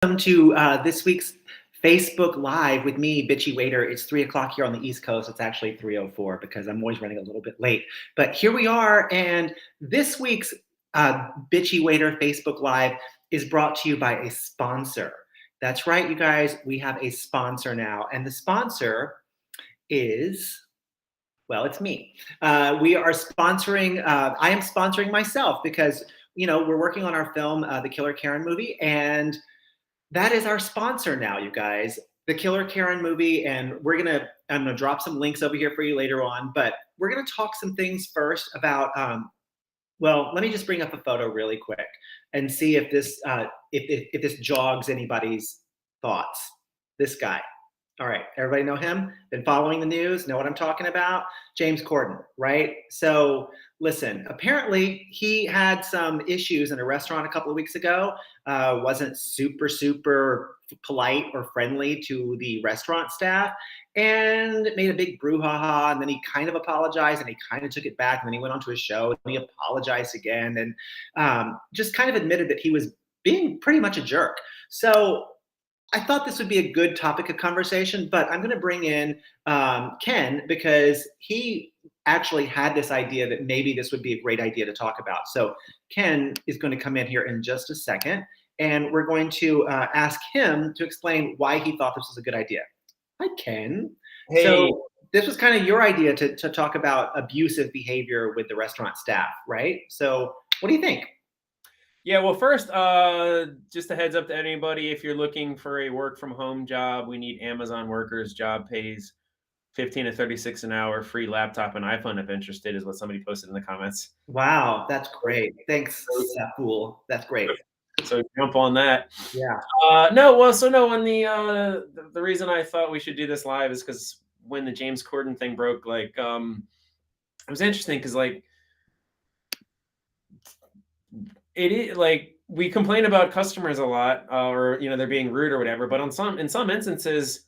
Welcome to this week's Facebook Live with me, Bitchy Waiter. It's 3 o'clock here on the East Coast. It's actually 3:04 because I'm always running a little bit late. But here we are, and this week's Bitchy Waiter Facebook Live is brought to you by a sponsor. That's right, you guys. We have a sponsor now, and the sponsor is, well, it's me. We are sponsoring. I am sponsoring myself because we're working on our film, the Killer Karen movie, and that is our sponsor now, you guys. The Killer Karen movie, and I'm gonna drop some links over here for you later on. But we're gonna talk some things first about. Well, let me just bring up a photo really quick and see if if this jogs anybody's thoughts. This guy. All right, everybody know him? Been following the news, know what I'm talking about? James Corden, right? So listen, apparently he had some issues in a restaurant a couple of weeks ago. Wasn't super polite or friendly to the restaurant staff, and made a big brouhaha. And then he kind of apologized, and he kind of took it back. And then he went on to his show, and he apologized again, and just kind of admitted that he was being pretty much a jerk. So I thought this would be a good topic of conversation, but I'm going to bring in Ken because he actually had this idea that maybe this would be a great idea to talk about. So Ken is going to come in here in just a second, and we're going to ask him to explain why he thought this was a good idea. Hi, Ken. Hey. So this was kind of your idea to talk about abusive behavior with the restaurant staff, right? So what do you think? Yeah, well, first, just a heads up to anybody, if you're looking for a work from home job, we need Amazon workers. Job pays 15 to 36 an hour, free laptop and iPhone if interested, is what somebody posted in the comments. Wow, that's great. Thanks, Fool. That's great. So jump on that. Yeah. And the reason I thought we should do this live is because when the James Corden thing broke, it was interesting because it is we complain about customers a lot, or they're being rude or whatever. But in some instances,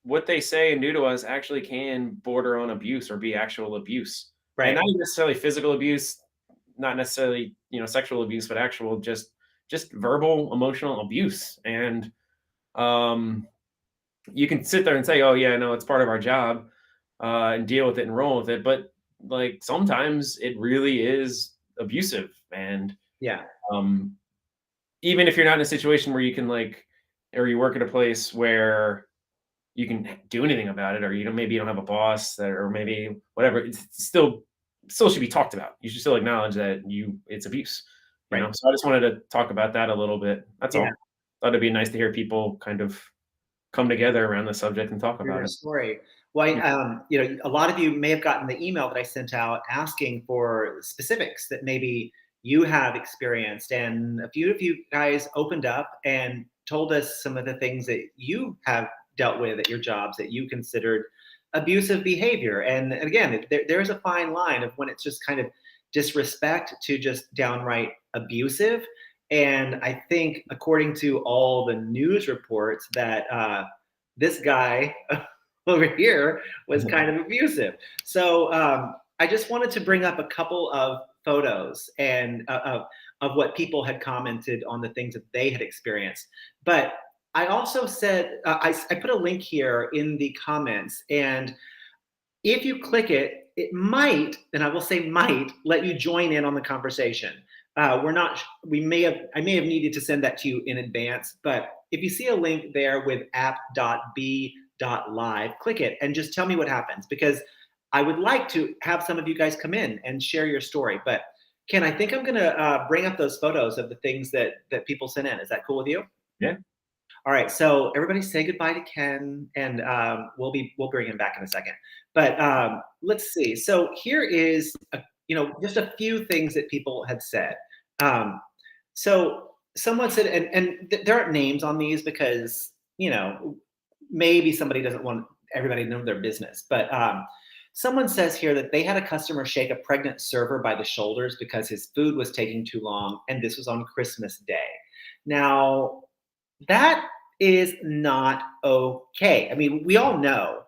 what they say and do to us actually can border on abuse or be actual abuse, Right. And not necessarily physical abuse, not necessarily sexual abuse, but actual just verbal, emotional abuse. And you can sit there and say, "Oh yeah, no, it's part of our job," and deal with it and roll with it. But sometimes it really is abusive, and yeah. Even if you're not in a situation where you can or you work at a place where you can do anything about it, or maybe you don't have a boss or maybe whatever, it's still should be talked about. You should still acknowledge that it's abuse. Right. So I just wanted to talk about that a little bit. That's all. Thought it'd be nice to hear people kind of come together around the subject and talk about it. Story. Well, a lot of you may have gotten the email that I sent out asking for specifics that maybe you have experienced, and a few of you guys opened up and told us some of the things that you have dealt with at your jobs that you considered abusive behavior. And again, there's a fine line of when it's just kind of disrespect to just downright abusive. And I think, according to all the news reports, that this guy over here was kind of abusive. So I just wanted to bring up a couple of photos and of what people had commented on the things that they had experienced. But I also said, I put a link here in the comments, and if you click it, it might, and I will say might, let you join in on the conversation. I may have needed to send that to you in advance, but if you see a link there with app.b.live, click it and just tell me what happens, because I would like to have some of you guys come in and share your story. But Ken, I think I'm going to bring up those photos of the things that people sent in. Is that cool with you? Yeah. All right, so everybody say goodbye to Ken, and we'll bring him back in a second. But let's see. So here is just a few things that people had said. So someone said, and there aren't names on these because maybe somebody doesn't want everybody to know their business. But someone says here that they had a customer shake a pregnant server by the shoulders because his food was taking too long, and this was on Christmas Day. Now, that is not okay. I mean, we all know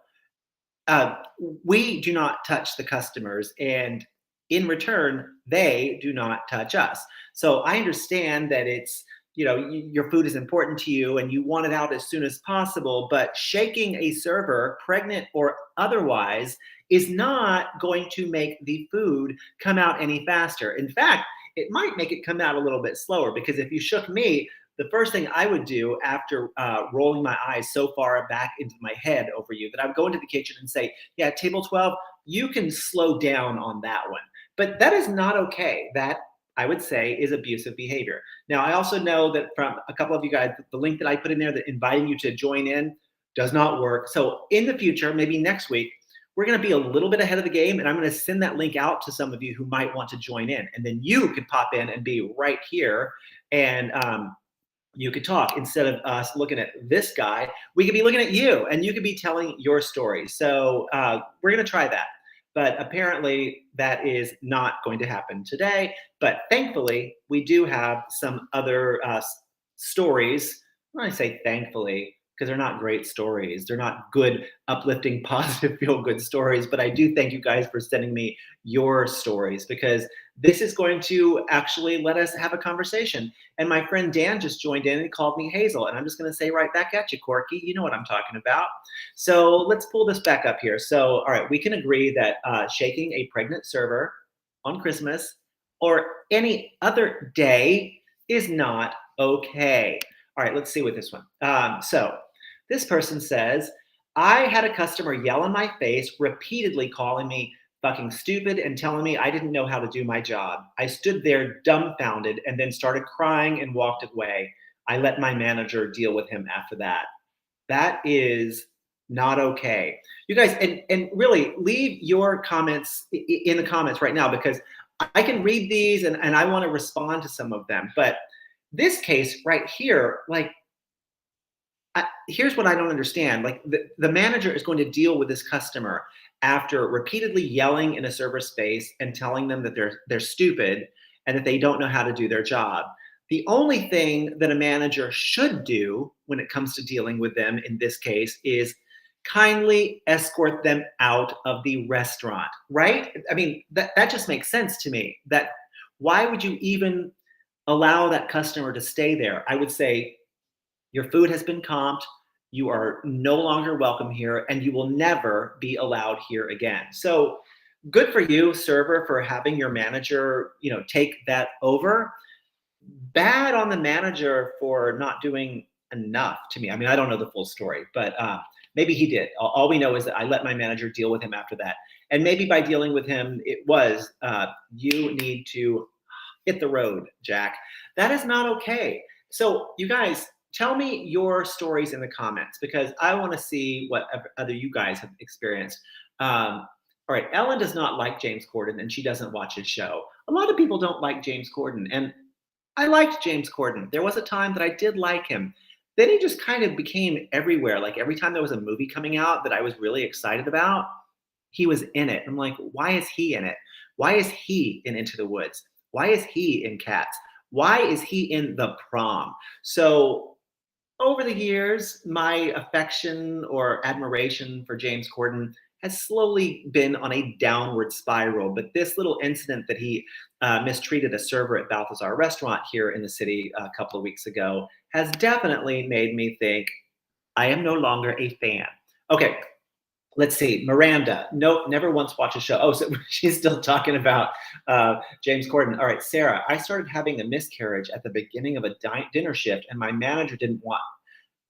we do not touch the customers, and in return, they do not touch us. So I understand that it's your food is important to you and you want it out as soon as possible, but shaking a server, pregnant or otherwise, is not going to make the food come out any faster. In fact, it might make it come out a little bit slower, because if you shook me, the first thing I would do after rolling my eyes so far back into my head over you, that I would go into the kitchen and say, yeah, table 12, you can slow down on that one. But that is not okay. That, I would say, is abusive behavior. Now, I also know that from a couple of you guys, the link that I put in there that inviting you to join in does not work. So in the future, maybe next week, we're going to be a little bit ahead of the game, and I'm going to send that link out to some of you who might want to join in. And then you could pop in and be right here, and you could talk. Instead of us looking at this guy, we could be looking at you, and you could be telling your story. So we're going to try that. But apparently that is not going to happen today. But thankfully, we do have some other stories. When I say thankfully, because they're not great stories. They're not good, uplifting, positive, feel-good stories. But I do thank you guys for sending me your stories, because this is going to actually let us have a conversation. And my friend Dan just joined in and called me Hazel. And I'm just going to say right back at you, Corky. You know what I'm talking about. So let's pull this back up here. So, all right, we can agree that shaking a pregnant server on Christmas or any other day is not okay. All right, let's see what this one. So this person says, I had a customer yell in my face, repeatedly calling me fucking stupid and telling me I didn't know how to do my job. I stood there dumbfounded and then started crying and walked away. I let my manager deal with him after that. That is not okay. You guys, and really leave your comments in the comments right now, because I can read these and I want to respond to some of them. But this case right here, like, here's what I don't understand. Like, the manager is going to deal with this customer after repeatedly yelling in a server space and telling them that they're stupid and that they don't know how to do their job. The only thing that a manager should do when it comes to dealing with them in this case is kindly escort them out of the restaurant, right? I mean, that just makes sense to me. That why would you even allow that customer to stay there? I would say, your food has been comped. You are no longer welcome here, and you will never be allowed here again. So good for you, server, for having your manager, take that over. Bad on the manager for not doing enough, to me. I mean, I don't know the full story, but maybe he did. All we know is that I let my manager deal with him after that. And maybe by dealing with him, it was, you need to hit the road, Jack. That is not okay. So you guys, tell me your stories in the comments, because I want to see what other you guys have experienced. All right, Ellen does not like James Corden, and she doesn't watch his show. A lot of people don't like James Corden, and I liked James Corden. There was a time that I did like him. Then he just kind of became everywhere. Like, every time there was a movie coming out that I was really excited about, he was in it. I'm like, why is he in it? Why is he in Into the Woods? Why is he in Cats? Why is he in The Prom? So over the years, my affection or admiration for James Corden has slowly been on a downward spiral. But this little incident that he mistreated a server at Balthazar restaurant here in the city a couple of weeks ago has definitely made me think I am no longer a fan. Okay, let's see. Miranda, nope, never once watched a show. Oh, so she's still talking about James Corden. All right, Sarah, I started having a miscarriage at the beginning of a dinner shift, and my manager didn't want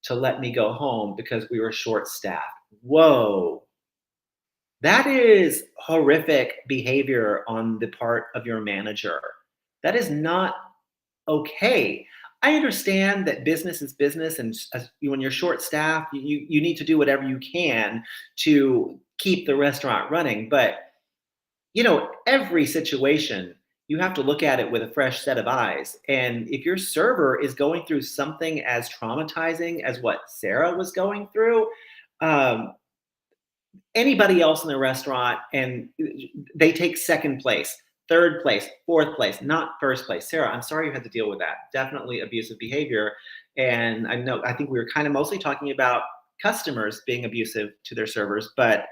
to let me go home because we were short-staffed. Whoa. That is horrific behavior on the part of your manager. That is not okay. I understand that business is business, and when you're short-staffed, you need to do whatever you can to keep the restaurant running. But every situation, you have to look at it with a fresh set of eyes. And if your server is going through something as traumatizing as what Sarah was going through, anybody else in the restaurant, and they take second place, third place, fourth place, not first place. Sarah, I'm sorry you had to deal with that. Definitely abusive behavior. And I think we were kind of mostly talking about customers being abusive to their servers, but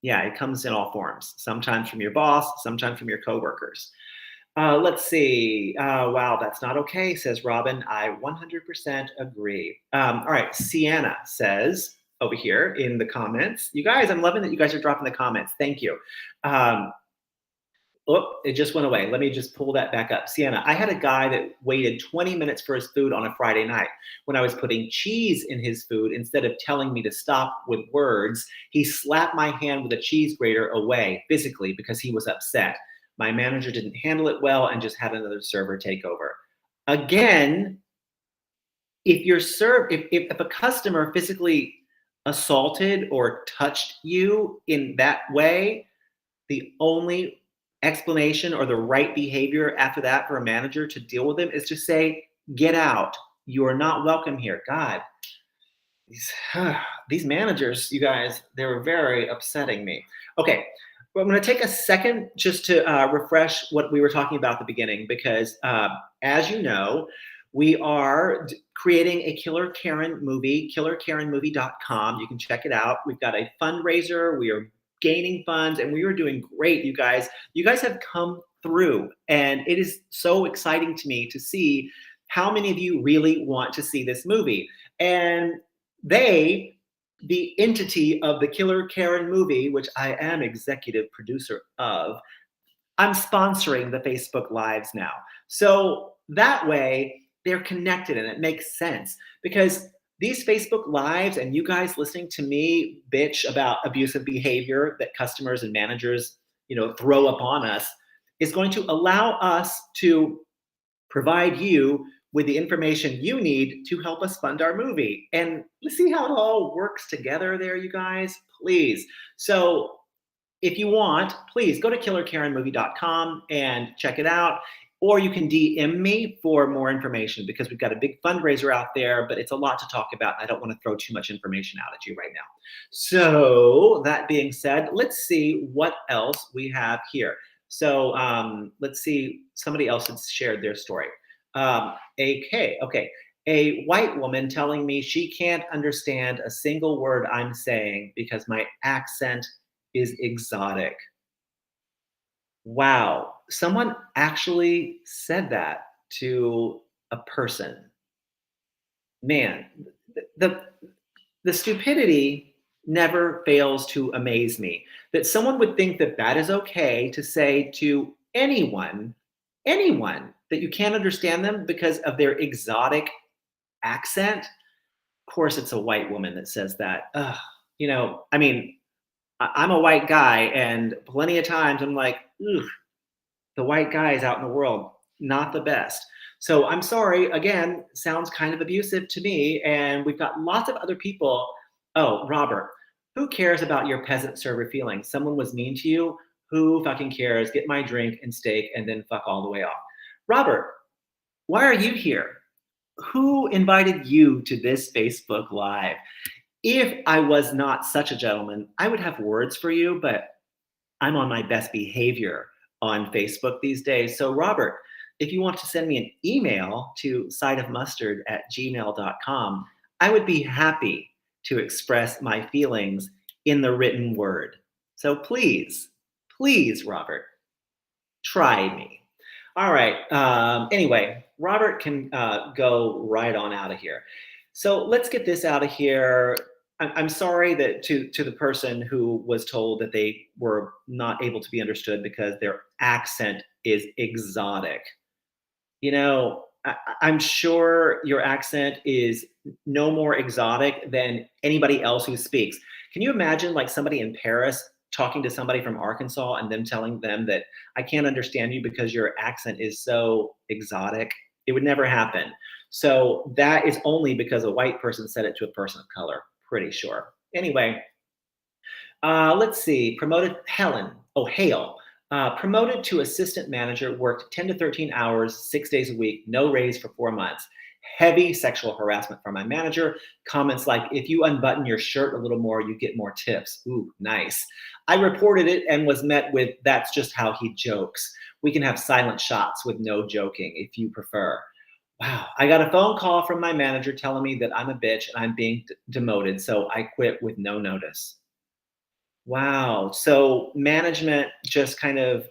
yeah, it comes in all forms. Sometimes from your boss, sometimes from your coworkers. Let's see. Wow, that's not okay, says Robin. I 100% agree. All right, Sienna says over here in the comments, you guys, I'm loving that you guys are dropping the comments. Thank you. Um, Oh, it just went away. Let me just pull that back up. Sienna, I had a guy that waited 20 minutes for his food on a Friday night. When I was putting cheese in his food, instead of telling me to stop with words, he slapped my hand with a cheese grater away physically because he was upset. My manager didn't handle it well and just had another server take over. Again, if a customer physically assaulted or touched you in that way, the only explanation or the right behavior after that for a manager to deal with them is to say, get out. You are not welcome here. God, these, these managers, you guys, they're very upsetting me. Okay, well, I'm going to take a second just to refresh what we were talking about at the beginning because, as you know, we are creating a Killer Karen movie, killerkarenmovie.com. You can check it out. We've got a fundraiser. We are gaining funds and we are doing great, you guys. You guys have come through, and it is so exciting to me to see how many of you really want to see this movie. And they, the entity of the Killer Karen movie, which I am executive producer of, I'm sponsoring the Facebook Lives now. So that way they're connected and it makes sense because these Facebook Lives and you guys listening to me bitch about abusive behavior that customers and managers, throw upon us is going to allow us to provide you with the information you need to help us fund our movie. And let's see how it all works together there, you guys, please. So if you want, please go to killerkarenmovie.com and check it out. Or you can DM me for more information because we've got a big fundraiser out there, but it's a lot to talk about. I don't want to throw too much information out at you right now. So that being said, let's see what else we have here. So let's see, somebody else had shared their story. Okay. A white woman telling me she can't understand a single word I'm saying because my accent is exotic. Wow, someone actually said that to a person. Man, the the stupidity never fails to amaze me. That someone would think that that is okay to say to anyone that you can't understand them because of their exotic accent. Of course, it's a white woman that says that. Ugh, I mean, I'm a white guy, and plenty of times I'm like, ugh, the white guys out in the world, not the best. So I'm sorry, again, sounds kind of abusive to me. And we've got lots of other people. Oh, Robert, who cares about your peasant server feelings? Someone was mean to you. Who fucking cares? Get my drink and steak and then fuck all the way off. Robert, why are you here? Who invited you to this Facebook Live? If I was not such a gentleman, I would have words for you, but I'm on my best behavior on Facebook these days. So, Robert, if you want to send me an email to sideofmustard@gmail.com, I would be happy to express my feelings in the written word. So please, Robert, try me. All right. Anyway, Robert can go right on out of here. So let's get this out of here. I'm sorry that to the person who was told that they were not able to be understood because their accent is exotic. I'm sure your accent is no more exotic than anybody else who speaks. Can you imagine like somebody in Paris talking to somebody from Arkansas and them telling them that I can't understand you because your accent is so exotic? It would never happen. So that is only because a white person said it to a person of color, pretty sure. Anyway, let's see. Promoted Helen. Oh, Hale. Promoted to assistant manager, worked 10 to 13 hours, 6 days a week, no raise for 4 months. Heavy sexual harassment from my manager. Comments like, if you unbutton your shirt a little more, you get more tips. Ooh, nice. I reported it and was met with, that's just how he jokes. We can have silent shots with no joking if you prefer. Wow. I got a phone call from my manager telling me that I'm a bitch and I'm being demoted, so I quit with no notice. Wow. So management just kind of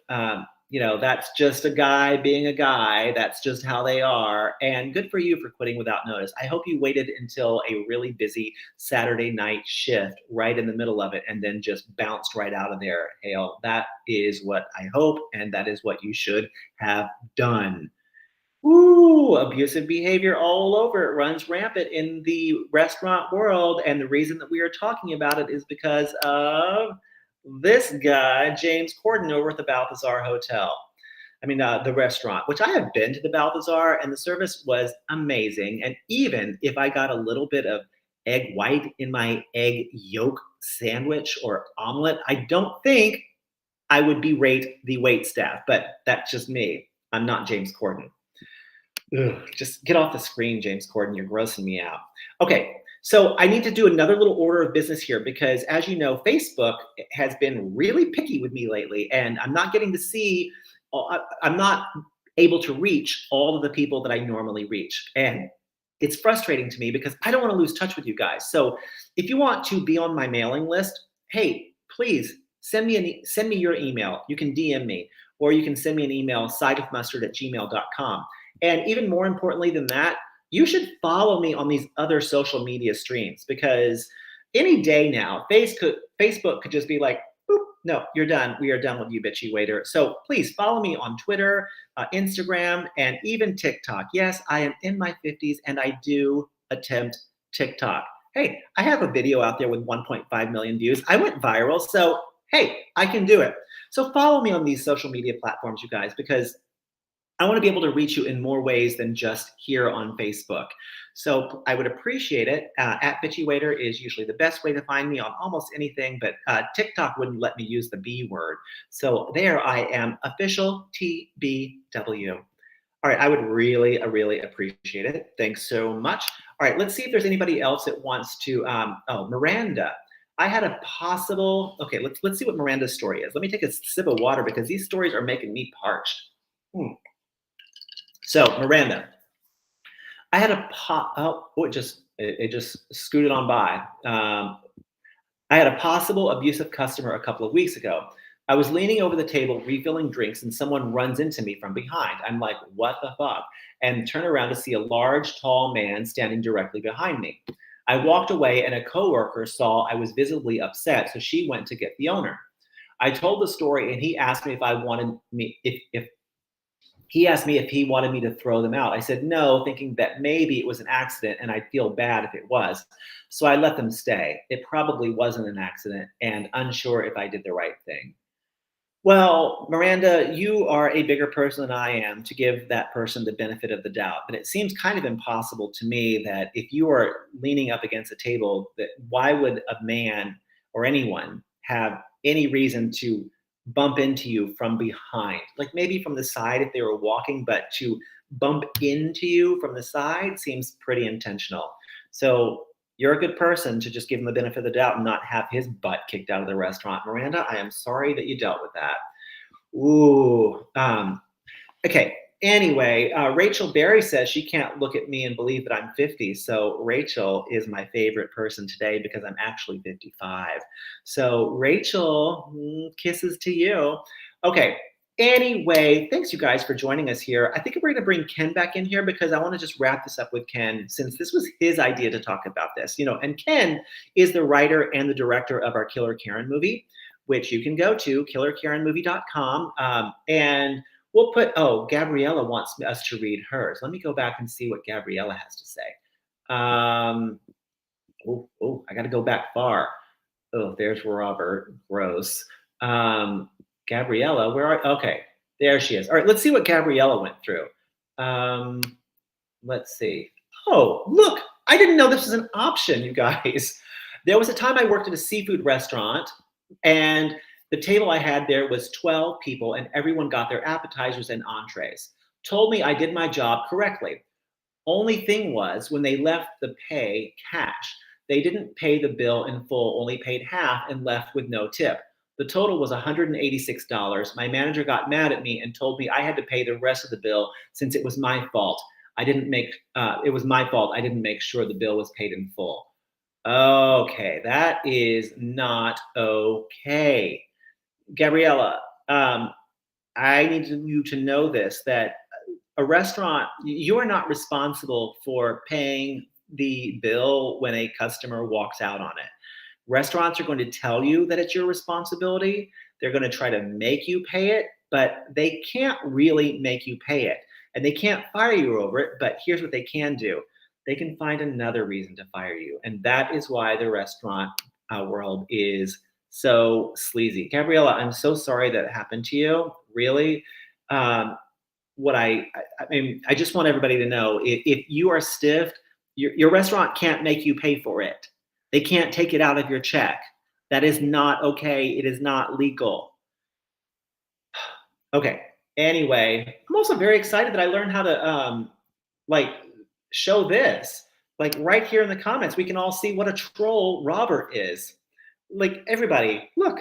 That's just a guy being a guy. That's just how they are. And good for you for quitting without notice. I hope you waited until a really busy Saturday night shift right in the middle of it and then just bounced right out of there. Hale, that is what I hope, and that is what you should have done. Ooh, abusive behavior all over. It runs rampant in the restaurant world. And the reason that we are talking about it is because of this guy, James Corden, over at the Balthazar Hotel. The restaurant, which I have been to the Balthazar, and the service was amazing. And even if I got a little bit of egg white in my egg yolk sandwich or omelet, I don't think I would berate the wait staff. But that's just me. I'm not James Corden. Ugh, just get off the screen, James Corden. You're grossing me out. Okay, so I need to do another little order of business here because, as you know, Facebook has been really picky with me lately, and I'm not getting to see, I'm not able to reach all of the people that I normally reach. And it's frustrating to me because I don't want to lose touch with you guys. So if you want to be on my mailing list, hey, please send me your email. You can DM me, or you can send me an email, sideofmustard@gmail.com. And even more importantly than that, you should follow me on these other social media streams because any day now, Facebook could just be like, boop, no, you're done. We are done with you, bitchy waiter. So please follow me on Twitter, Instagram, and even TikTok. Yes, I am in my 50s and I do attempt TikTok. Hey, I have a video out there with 1.5 million views. I went viral. So, hey, I can do it. So follow me on these social media platforms, you guys, because I want to be able to reach you in more ways than just here on Facebook. So I would appreciate it. At Bitchy Waiter is usually the best way to find me on almost anything, but TikTok wouldn't let me use the B word. So there I am, official TBW. All right, I would really, really appreciate it. Thanks so much. All right, let's see if there's anybody else that wants to. Miranda. I had a possible. Okay, let's see what Miranda's story is. Let me take a sip of water because these stories are making me parched. So Miranda, I had it just scooted on by. I had a possible abusive customer a couple of weeks ago. I was leaning over the table refilling drinks and someone runs into me from behind. I'm like, what the fuck? And turn around to see a large, tall man standing directly behind me. I walked away and a coworker saw I was visibly upset, so she went to get the owner. I told the story and he asked me if he asked me if he wanted me to throw them out. I said no, thinking that maybe it was an accident and I'd feel bad if it was. So I let them stay. It probably wasn't an accident and unsure if I did the right thing. Well, Miranda, you are a bigger person than I am to give that person the benefit of the doubt. But it seems kind of impossible to me that if you are leaning up against a table, that why would a man or anyone have any reason to bump into you from behind? Like maybe from the side if they were walking, but to bump into you from the side seems pretty intentional. So you're a good person to just give him the benefit of the doubt and not have his butt kicked out of the restaurant. Miranda, I am sorry that you dealt with that. Ooh. Okay. Anyway, Rachel Berry says she can't look at me and believe that I'm 50. So Rachel is my favorite person today because I'm actually 55. So Rachel, kisses to you. Okay. Anyway, thanks you guys for joining us here. I think we're going to bring Ken back in here because I want to just wrap this up with Ken since this was his idea to talk about this. And Ken is the writer and the director of our Killer Karen movie, which you can go to killerkarenmovie.com. And we'll Gabriella wants us to read hers. Let me go back and see what Gabriella has to say. I got to go back far. Oh, there's Robert. Gross. Gabriella, okay, there she is. All right, let's see what Gabriella went through. Let's see. Oh, look, I didn't know this was an option, you guys. There was a time I worked at a seafood restaurant, and the table I had there was 12 people, and everyone got their appetizers and entrees. Told me I did my job correctly. Only thing was, when they left the pay cash, they didn't pay the bill in full, only paid half and left with no tip. The total was $186. My manager got mad at me and told me I had to pay the rest of the bill since it was my fault. It was my fault. I didn't make sure the bill was paid in full. Okay, that is not okay. Gabriella, I need you to know this, that a restaurant, you are not responsible for paying the bill when a customer walks out on it. Restaurants are going to tell you that it's your responsibility. They're going to try to make you pay it, but they can't really make you pay it. And they can't fire you over it. But here's what they can do: they can find another reason to fire you. And that is why the restaurant world is so sleazy. Gabriella, I'm so sorry that happened to you. Really. Um, what I mean, I just want everybody to know, if you are stiffed, your restaurant can't make you pay for it. They can't take it out of your check. That is not okay. It is not legal. Okay. Anyway, I'm also very excited that I learned how to like show this. Like right here in the comments, we can all see what a troll Robert is. Like everybody, look,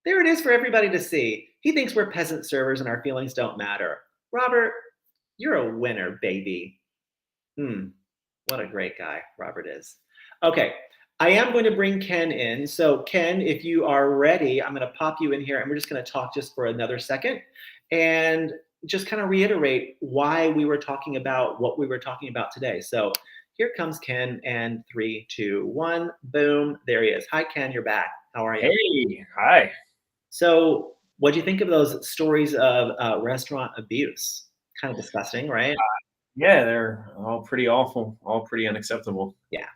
there it is for everybody to see. He thinks we're peasant servers and our feelings don't matter. Robert, you're a winner, baby. What a great guy Robert is. Okay, I am going to bring Ken in. So Ken, if you are ready, I'm going to pop you in here and we're just going to talk just for another second and just kind of reiterate why we were talking about what we were talking about today. So here comes Ken, and 3, 2, 1, boom, there he is. Hi Ken, you're back. How are you? Hey, hi. So what do you think of those stories of restaurant abuse? Kind of disgusting, right? Yeah, they're all pretty awful, all pretty unacceptable. Yeah.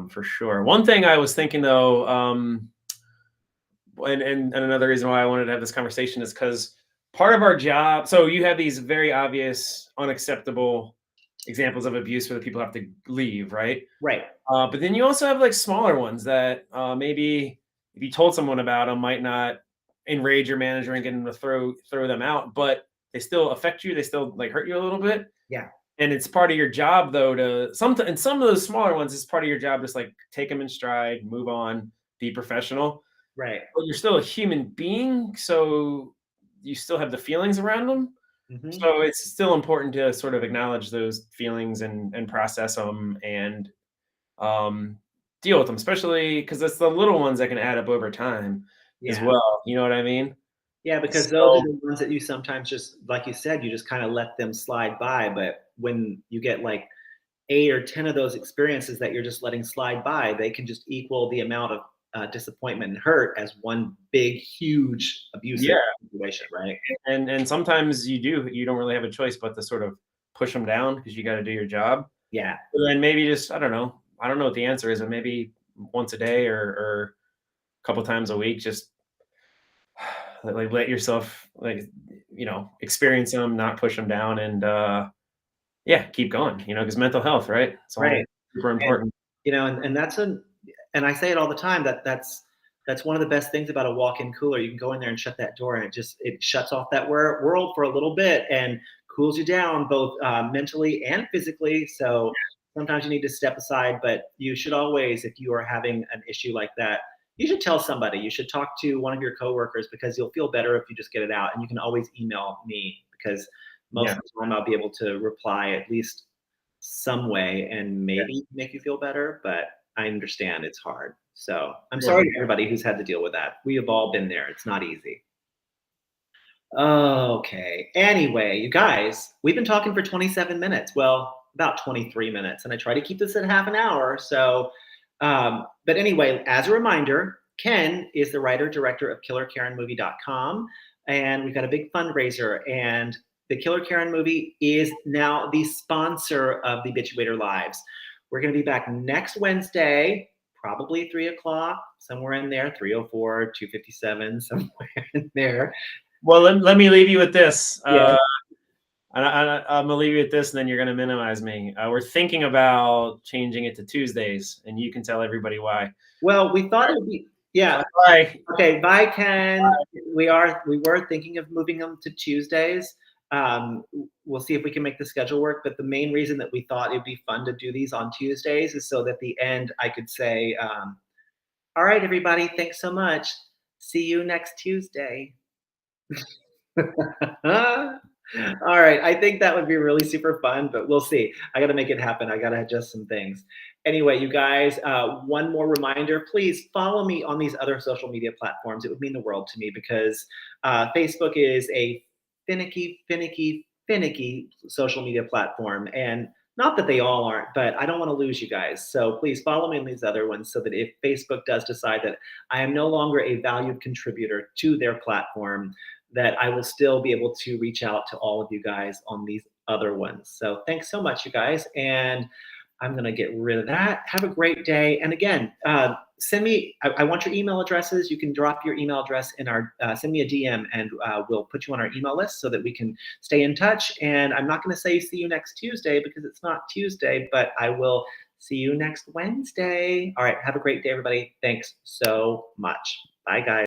For sure. One thing I was thinking though, and another reason why I wanted to have this conversation is because part of our job. So you have these very obvious, unacceptable examples of abuse where the people have to leave, right? Right. But then you also have like smaller ones that maybe if you told someone about them might not enrage your manager and get them to throw them out, but they still affect you. They still like hurt you a little bit. Yeah. And it's part of your job though to and some of those smaller ones, it's part of your job just like take them in stride, move on, be professional. Right. But you're still a human being, so you still have the feelings around them. Hmm. So it's still important to sort of acknowledge those feelings and process them and um, deal with them, especially because it's the little ones that can add up over time as Yeah. well. You know what I mean? Yeah, because those are So the ones that you sometimes just, like you said, you just kind of let them slide by. But when you get like 8 or 10 of those experiences that you're just letting slide by, they can just equal the amount of disappointment and hurt as one big, huge abusive yeah, situation, right? and sometimes you don't really have a choice but to sort of push them down because you got to do your job. Yeah. But then maybe just I don't know what the answer is, but maybe once a day or a couple times a week, just like let yourself experience them, not push them down, and yeah, keep going. Because mental health, right? It's all Right. super And important. and that's and I say it all the time, that's one of the best things about a walk-in cooler. You can go in there and shut that door, and it shuts off that world for a little bit and cools you down both mentally and physically. So sometimes you need to step aside, but you should always, if you are having an issue like that, you should tell somebody. You should talk to one of your coworkers because you'll feel better if you just get it out. And you can always email me because most Yeah, of the time I'll be able to reply at least some way and yeah, maybe make you feel better, but I understand it's hard. So I'm sure. sorry to everybody who's had to deal with that. We have all been there. It's not easy. Okay. Anyway, you guys, we've been talking for 27 minutes. Well, about 23 minutes, and I try to keep this at half an hour. So, but anyway, as a reminder, Ken is the writer director of KillerKarenMovie.com, and we've got a big fundraiser. And the Killer Karen movie is now the sponsor of the Bitchy Waiter Lives. We're going to be back next Wednesday, probably 3 o'clock, somewhere in there, 3:04, 2:57, somewhere in there. Well, let me leave you with this. Yeah. I'm gonna leave you with this, and then you're gonna minimize me. We're thinking about changing it to Tuesdays, and you can tell everybody why. Well, we thought it would be, yeah. Bye. Okay, bye, Ken. We were thinking of moving them to Tuesdays. We'll see if we can make the schedule work. But the main reason that we thought it'd be fun to do these on Tuesdays is so that at the end I could say, "All right, everybody, thanks so much. See you next Tuesday." All right, I think that would be really super fun, but we'll see. I got to make it happen. I got to adjust some things. Anyway, you guys, one more reminder, please follow me on these other social media platforms. It would mean the world to me because Facebook is a finicky social media platform. And not that they all aren't, but I don't want to lose you guys. So please follow me on these other ones so that if Facebook does decide that I am no longer a valued contributor to their platform, that I will still be able to reach out to all of you guys on these other ones. So thanks so much, you guys. And I'm going to get rid of that. Have a great day. And again, send me, I want your email addresses. You can drop your email address in our, send me a DM and we'll put you on our email list so that we can stay in touch. And I'm not going to say see you next Tuesday because it's not Tuesday, but I will see you next Wednesday. All right. Have a great day, everybody. Thanks so much. Bye, guys.